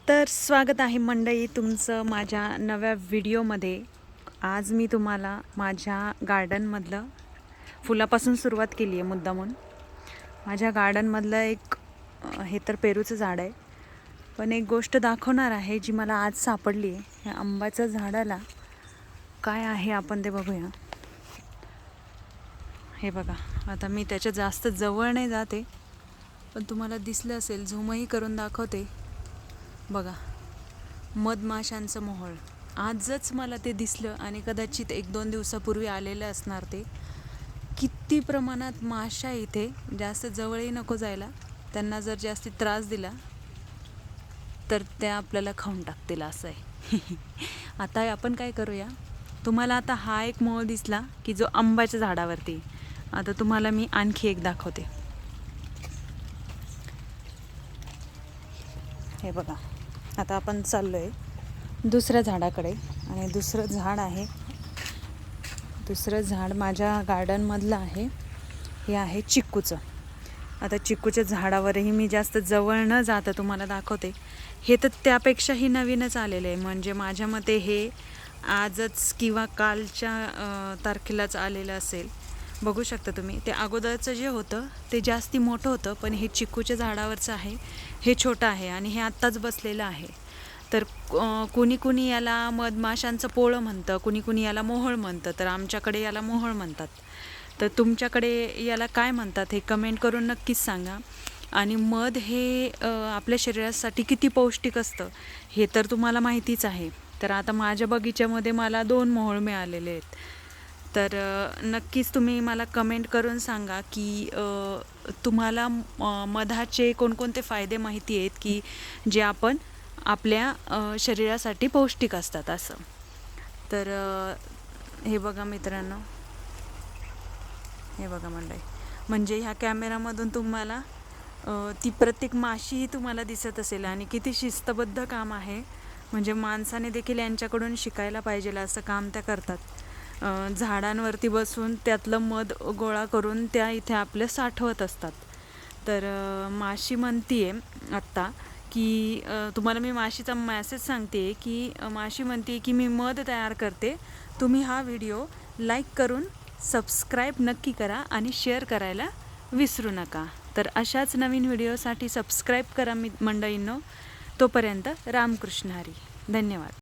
तर स्वागत आहे मंडळी तुमचं माझ्या नव्या व्हिडिओमध्ये। आज मी तुम्हाला माझ्या गार्डनमधलं फुलापासून सुरुवात केली आहे मुद्दामून। माझ्या गार्डनमधलं एक हे तर पेरूचं झाड आहे, पण एक गोष्ट दाखवणार आहे जी मला आज सापडली आहे। या आंब्याच्या झाडाला काय आहे आपण ते बघूया। हे बघा, आता मी त्याच्या जास्त जवळ नाही जाते, पण तुम्हाला दिसलं असेल, झूमही करून दाखवते। बघा, मधमाशांचं मोहोळ आजच मला ते दिसलं आणि कदाचित 1-2 दिवसापूर्वी आलेलं असणार ते। किती प्रमाणात माशा इथे, जास्त जवळही नको जायला, त्यांना जर जास्त त्रास दिला तर त्या आपल्याला खाऊन टाकतील असं आहे। आता आपण काय करूया, तुम्हाला आता हा एक मोळ दिसला की जो आंब्याच्या झाडावरती, आता तुम्हाला मी आणखी एक दाखवते। हे बघा, आता आपण चाललोय दुसऱ्या झाडाकडे आणि दुसरं झाड आहे, दुसरं झाड माझ्या गार्डनमधलं आहे। हे आहे चिक्कूचं। आता चिक्कूच्या झाडावरही मी जास्त जवळ न जाता तुम्हाला दाखवते। हे तर त्यापेक्षाही नवीनच आलेलं आहे, म्हणजे माझ्या मते हे आजच किंवा कालच्या तारखेलाच आलेलं असेल। बघू शकता तुम्ही, ते अगोदरचं जे होतं ते जास्ती मोठं होतं, पण हे चिक्कूच्या झाडावरचं आहे, हे छोटं आहे आणि हे आत्ताच बसलेलं आहे। तर कुणी याला मधमाशांचं पोळं म्हणतं, कुणी याला मोहोळ म्हणतं, तर आमच्याकडे याला मोहोळ म्हणतात। तर तुमच्याकडे याला काय म्हणतात हे कमेंट करून नक्कीच सांगा। आणि मध हे आपल्या शरीरासाठी किती पौष्टिक असतं हे तर तुम्हाला माहितीच आहे। तर आता माझ्या बगीच्यामध्ये मला 2 मोहोळ मिळालेले आहेत, तर नक्कीच तुम्ही मला कमेंट करून सांगा की तुम्हाला मधाचे कोणकोणते फायदे माहिती आहेत की जे आपण आपल्या शरीरासाठी पौष्टिक असतात असं। तर हे बघा मित्रांनो, हे बघा मंडळी, म्हणजे ह्या कॅमेरामधून तुम्हाला ती प्रत्येक माशीही तुम्हाला दिसत असेल आणि किती शिस्तबद्ध काम आहे। म्हणजे माणसाने देखील यांच्याकडून शिकायला पाहिजे, असं काम त्या करतात। झाडांवरती बसून त्यातलं मध गोळा करून त्या इथे आपलं साठवत असतात। तर माशी म्हणतीये आत्ता की तुम्हाला मी माशीचा मेसेज सांगते की माशी म्हणते की मी मध तयार करते, तुम्ही हा व्हिडिओ लाईक करून सबस्क्राईब नक्की करा आणि शेअर करायला विसरू नका। तर अशाच नवीन व्हिडिओसाठी सबस्क्राईब करा मंडळींनो। तोपर्यंत रामकृष्ण हरी, धन्यवाद।